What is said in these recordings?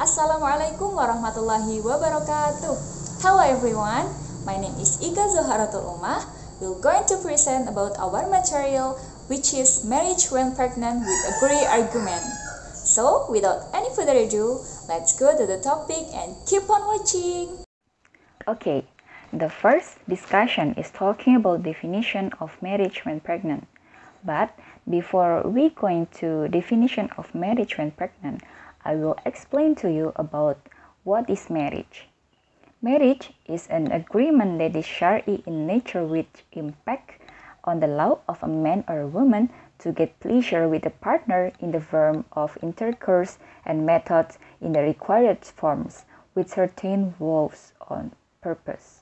Assalamualaikum warahmatullahi wabarakatuh. Hello everyone, my name is Ika Zoharatul Ummah. We're going to present about our material, which is marriage when pregnant with a agree argument. So, without any further ado, let's go to the topic and keep on watching. Okay, the first discussion is talking about definition of marriage when pregnant. But before we go into definition of marriage when pregnant, I will explain to you about what is marriage. Marriage is an agreement that is Shari in nature which impact on the law of a man or a woman to get pleasure with a partner in the form of intercourse and methods in the required forms with certain vows on purpose.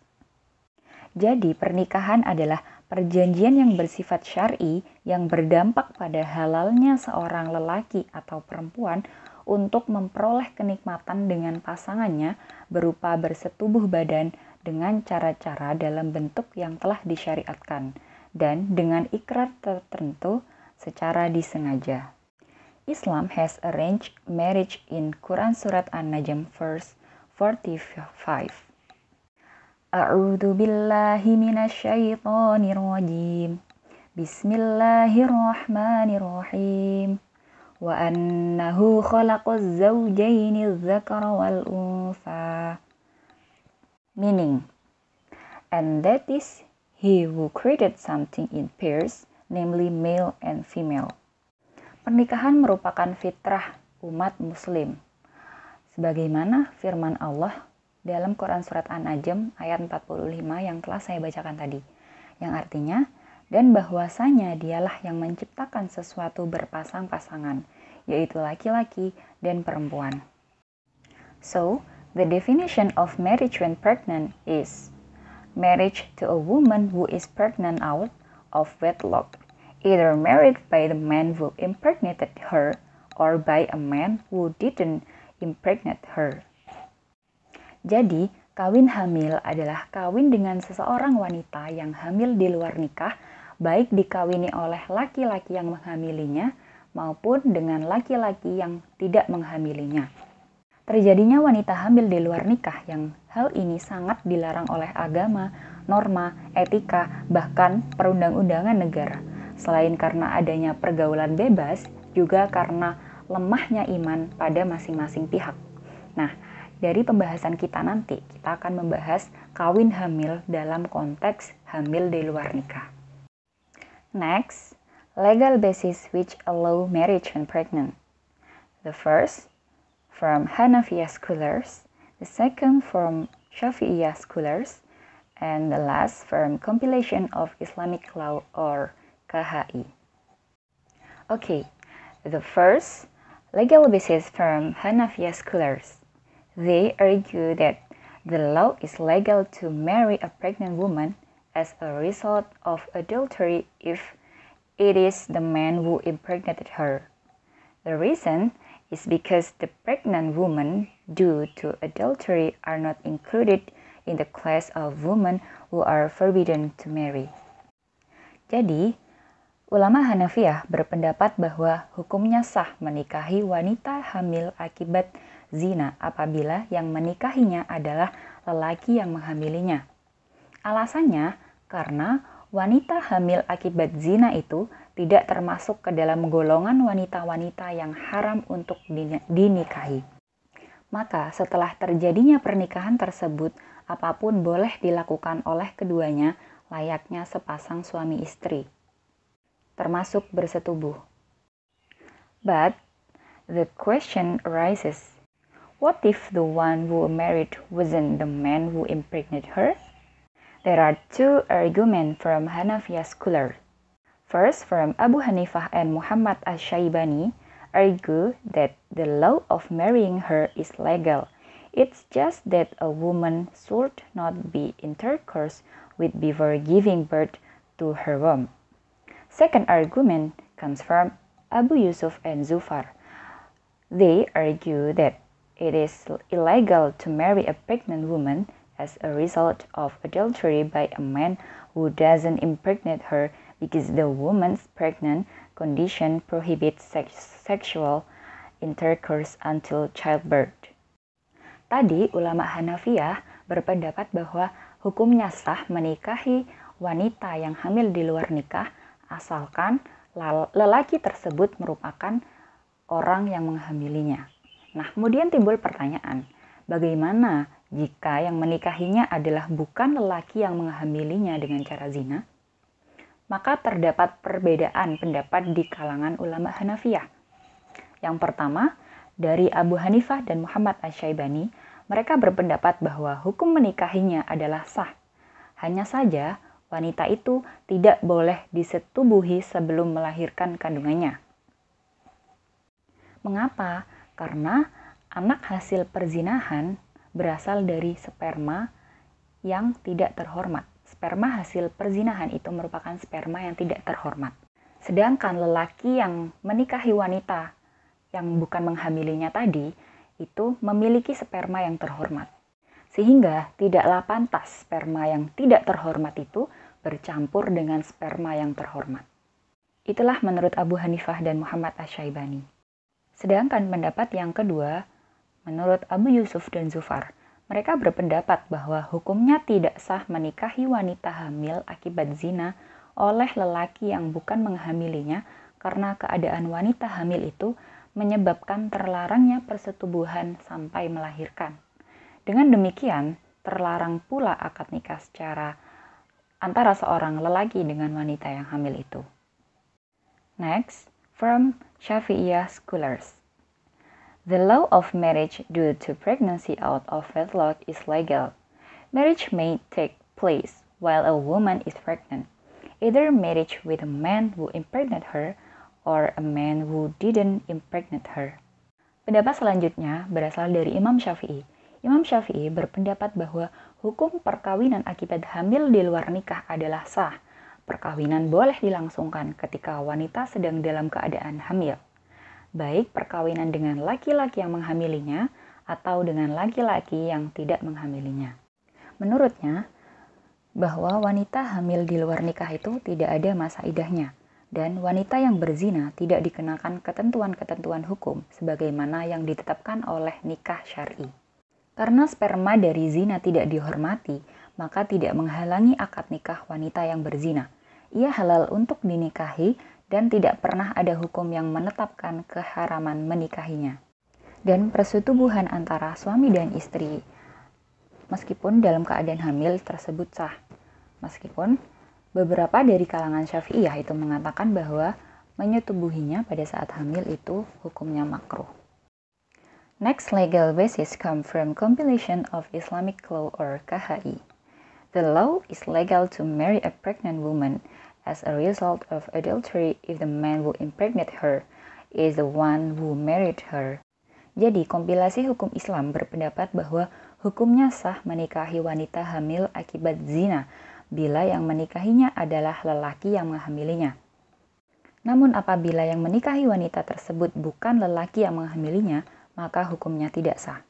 Jadi, pernikahan adalah perjanjian yang bersifat syar'i yang berdampak pada halalnya seorang lelaki atau perempuan untuk memperoleh kenikmatan dengan pasangannya berupa bersetubuh badan dengan cara-cara dalam bentuk yang telah disyariatkan dan dengan ikrar tertentu secara disengaja. Islam has arranged marriage in Quran Surat An-Najm verse 45. A'udzu billahi minasyaitonir rajim. Bismillahirrahmanirrahim. Wa annahu khalaqaz zawjaini adz-dzakara wal untha. Meaning, and that is he who created something in pairs, namely male and female. Pernikahan merupakan fitrah umat muslim. Sebagaimana firman Allah dalam Quran Surat An-Najm ayat 45 yang telah saya bacakan tadi, yang artinya, dan bahwasanya dialah yang menciptakan sesuatu berpasang-pasangan, yaitu laki-laki dan perempuan. So, the definition of marriage when pregnant is marriage to a woman who is pregnant out of wedlock, either married by the man who impregnated her or by a man who didn't impregnate her. Jadi, kawin hamil adalah kawin dengan seseorang wanita yang hamil di luar nikah, baik dikawini oleh laki-laki yang menghamilinya maupun dengan laki-laki yang tidak menghamilinya. Terjadinya wanita hamil di luar nikah yang hal ini sangat dilarang oleh agama, norma, etika, bahkan perundang-undangan negara. Selain karena adanya pergaulan bebas, juga karena lemahnya iman pada masing-masing pihak. Nah, dari pembahasan kita nanti, kita akan membahas kawin hamil dalam konteks hamil di luar nikah. Next, legal basis which allow marriage when pregnant. The first, from Hanafiya scholars, the second from Shafi'iyah scholars, and the last from compilation of Islamic law or KHI. Okay, the first, legal basis from Hanafiya scholars. They argue that the law is legal to marry a pregnant woman as a result of adultery if it is the man who impregnated her. The reason is because the pregnant women due to adultery are not included in the class of women who are forbidden to marry. Jadi, ulama Hanafiyah berpendapat bahwa hukumnya sah menikahi wanita hamil akibat zina apabila yang menikahinya adalah lelaki yang menghamilinya. Alasannya karena wanita hamil akibat zina itu tidak termasuk ke dalam golongan wanita-wanita yang haram untuk dinikahi. Maka setelah terjadinya pernikahan tersebut, apapun boleh dilakukan oleh keduanya layaknya sepasang suami istri, termasuk bersetubuh. But the question arises, what if the one who married wasn't the man who impregnated her? There are two arguments from Hanafiya scholars. First, from Abu Hanifah and Muhammad Ash-Shaybani, argue that the law of marrying her is legal. It's just that a woman should not be intercourse with before giving birth to her womb. Second argument comes from Abu Yusuf and Zufar. They argue that it is illegal to marry a pregnant woman as a result of adultery by a man who doesn't impregnate her because the woman's pregnant condition prohibits sexual intercourse until childbirth. Tadi ulama Hanafiyah berpendapat bahwa hukumnya sah menikahi wanita yang hamil di luar nikah asalkan lelaki tersebut merupakan orang yang menghamilinya. Nah, kemudian timbul pertanyaan, bagaimana jika yang menikahinya adalah bukan lelaki yang menghamilinya dengan cara zina? Maka terdapat perbedaan pendapat di kalangan ulama Hanafiyah. Yang pertama, dari Abu Hanifah dan Muhammad Asy-Syaibani, mereka berpendapat bahwa hukum menikahinya adalah sah. Hanya saja, wanita itu tidak boleh disetubuhi sebelum melahirkan kandungannya. Mengapa? Karena anak hasil perzinahan berasal dari sperma yang tidak terhormat. Sperma hasil perzinahan itu merupakan sperma yang tidak terhormat. Sedangkan lelaki yang menikahi wanita yang bukan menghamilinya tadi, itu memiliki sperma yang terhormat. Sehingga tidaklah pantas sperma yang tidak terhormat itu bercampur dengan sperma yang terhormat. Itulah menurut Abu Hanifah dan Muhammad Asy-Syaibani. Sedangkan pendapat yang kedua, menurut Abu Yusuf dan Zufar, mereka berpendapat bahwa hukumnya tidak sah menikahi wanita hamil akibat zina oleh lelaki yang bukan menghamilinya karena keadaan wanita hamil itu menyebabkan terlarangnya persetubuhan sampai melahirkan. Dengan demikian, terlarang pula akad nikah secara antara seorang lelaki dengan wanita yang hamil itu. Next, from Syafi'iyah scholars. The law of marriage due to pregnancy out of wedlock is legal. Marriage may take place while a woman is pregnant, either marriage with a man who impregnated her or a man who didn't impregnate her. Pendapat selanjutnya berasal dari Imam Syafi'i. Imam Syafi'i berpendapat bahwa hukum perkawinan akibat hamil di luar nikah adalah sah. Perkawinan boleh dilangsungkan ketika wanita sedang dalam keadaan hamil, baik perkawinan dengan laki-laki yang menghamilinya atau dengan laki-laki yang tidak menghamilinya. Menurutnya, bahwa wanita hamil di luar nikah itu tidak ada masa idahnya, dan wanita yang berzina tidak dikenakan ketentuan-ketentuan hukum sebagaimana yang ditetapkan oleh nikah syar'i. Karena sperma dari zina tidak dihormati, maka tidak menghalangi akad nikah wanita yang berzina. Ia halal untuk dinikahi dan tidak pernah ada hukum yang menetapkan keharaman menikahinya. Dan persetubuhan antara suami dan istri, meskipun dalam keadaan hamil tersebut sah. Meskipun beberapa dari kalangan Syafi'iyah itu mengatakan bahwa menyetubuhinya pada saat hamil itu hukumnya makruh. Next legal basis come from compilation of Islamic law or KHI. The law is legal to marry a pregnant woman as a result of adultery if the man who impregnated her is the one who married her. Jadi, kompilasi hukum Islam berpendapat bahwa hukumnya sah menikahi wanita hamil akibat zina bila yang menikahinya adalah lelaki yang menghamilinya. Namun apabila yang menikahi wanita tersebut bukan lelaki yang menghamilinya, maka hukumnya tidak sah.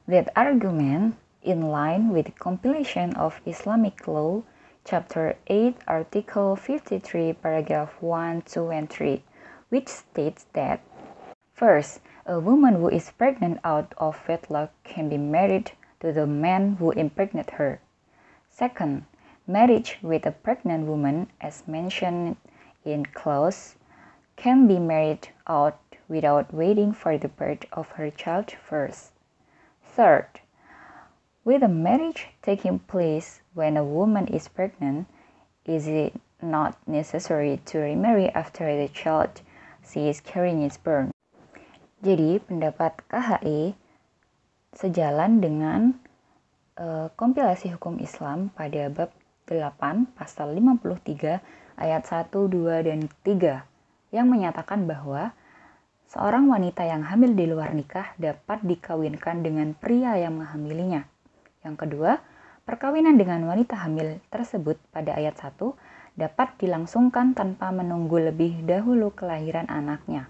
That argument in line with the compilation of Islamic law, Chapter 8, Article 53, Paragraph 1, 2, and 3, which states that, first, a woman who is pregnant out of wedlock can be married to the man who impregnated her. Second, marriage with a pregnant woman, as mentioned in clause, can be married out without waiting for the birth of her child first. Third, with a marriage taking place when a woman is pregnant, is it not necessary to remarry after the child she is carrying is born? Jadi, pendapat KHI sejalan dengan kompilasi hukum Islam pada bab 8 pasal 53 ayat 1, 2, dan 3 yang menyatakan bahwa seorang wanita yang hamil di luar nikah dapat dikawinkan dengan pria yang menghamilinya. Yang kedua, perkawinan dengan wanita hamil tersebut pada ayat 1 dapat dilangsungkan tanpa menunggu lebih dahulu kelahiran anaknya.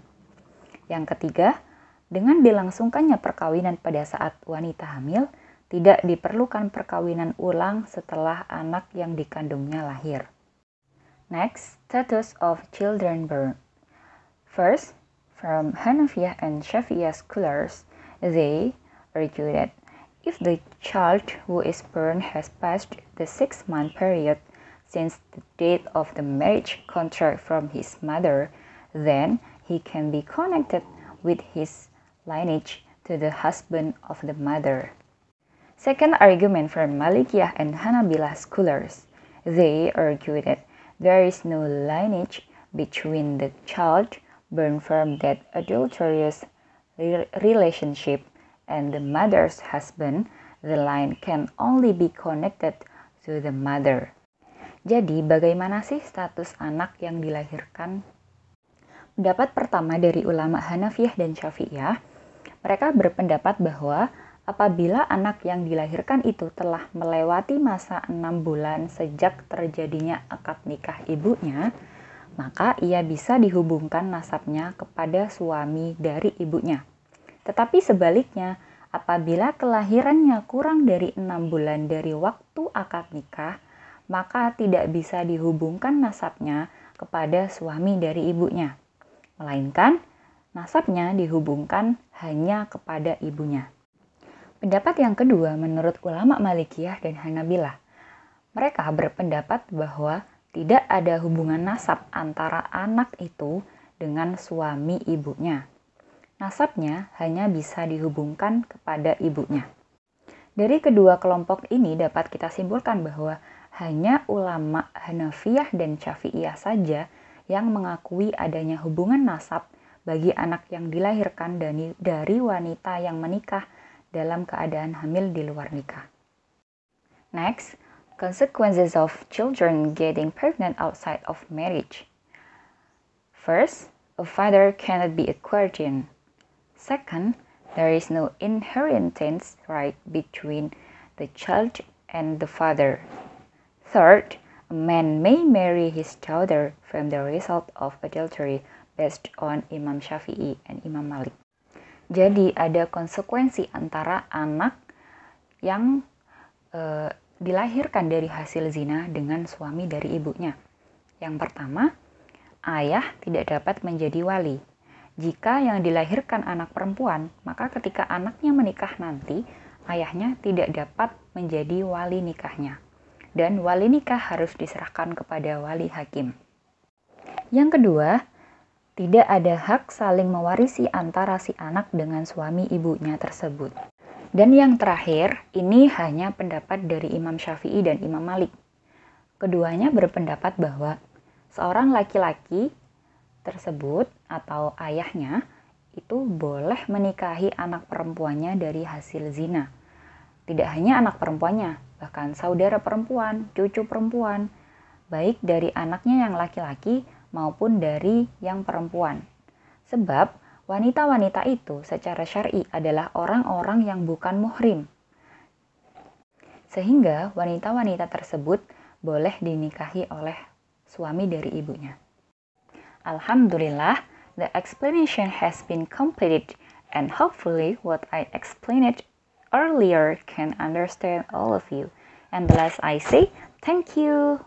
Yang ketiga, dengan dilangsungkannya perkawinan pada saat wanita hamil, tidak diperlukan perkawinan ulang setelah anak yang dikandungnya lahir. Next, status of children born. First, from Hanafiyah and Shafi'iyah scholars, they argue that if the child who is born has passed the 6-month period since the date of the marriage contract from his mother, then he can be connected with his lineage to the husband of the mother. Second argument from Malikiyah and Hanabilah scholars, they argue that there is no lineage between the child born from that adulterous relationship and the mother's husband. The line can only be connected to the mother. Jadi, bagaimana sih status anak yang dilahirkan? Pendapat pertama dari ulama Hanafiyah dan Syafi'iyah, mereka berpendapat bahwa apabila anak yang dilahirkan itu telah melewati masa 6 bulan sejak terjadinya akad nikah ibunya, maka ia bisa dihubungkan nasabnya kepada suami dari ibunya. Tetapi sebaliknya, apabila kelahirannya kurang dari 6 bulan dari waktu akad nikah, maka tidak bisa dihubungkan nasabnya kepada suami dari ibunya, melainkan nasabnya dihubungkan hanya kepada ibunya. Pendapat yang kedua menurut ulama Malikiyah dan Hanabilah. Mereka berpendapat bahwa tidak ada hubungan nasab antara anak itu dengan suami ibunya. Nasabnya hanya bisa dihubungkan kepada ibunya. Dari kedua kelompok ini dapat kita simpulkan bahwa hanya ulama Hanafiyah dan Syafi'iyah saja yang mengakui adanya hubungan nasab bagi anak yang dilahirkan dari wanita yang menikah dalam keadaan hamil di luar nikah. Next, consequences of children getting pregnant outside of marriage. First, a father cannot be a guardian. Second, there is no inheritance right between the child and the father. Third, a man may marry his daughter from the result of adultery based on Imam Syafi'i and Imam Malik. Jadi ada konsekuensi antara anak yang dilahirkan dari hasil zina dengan suami dari ibunya. Yang pertama, ayah tidak dapat menjadi wali. Jika yang dilahirkan anak perempuan, maka ketika anaknya menikah nanti, ayahnya tidak dapat menjadi wali nikahnya. Dan wali nikah harus diserahkan kepada wali hakim. Yang kedua, tidak ada hak saling mewarisi antara si anak dengan suami ibunya tersebut. Dan yang terakhir, ini hanya pendapat dari Imam Syafi'i dan Imam Malik. Keduanya berpendapat bahwa seorang laki-laki tersebut atau ayahnya itu boleh menikahi anak perempuannya dari hasil zina. Tidak hanya anak perempuannya, bahkan saudara perempuan, cucu perempuan, baik dari anaknya yang laki-laki maupun dari yang perempuan. Sebab wanita-wanita itu secara syar'i adalah orang-orang yang bukan muhrim. Sehingga wanita-wanita tersebut boleh dinikahi oleh suami dari ibunya. Alhamdulillah, the explanation has been completed and hopefully what I explained earlier can understand all of you. And last I say, thank you.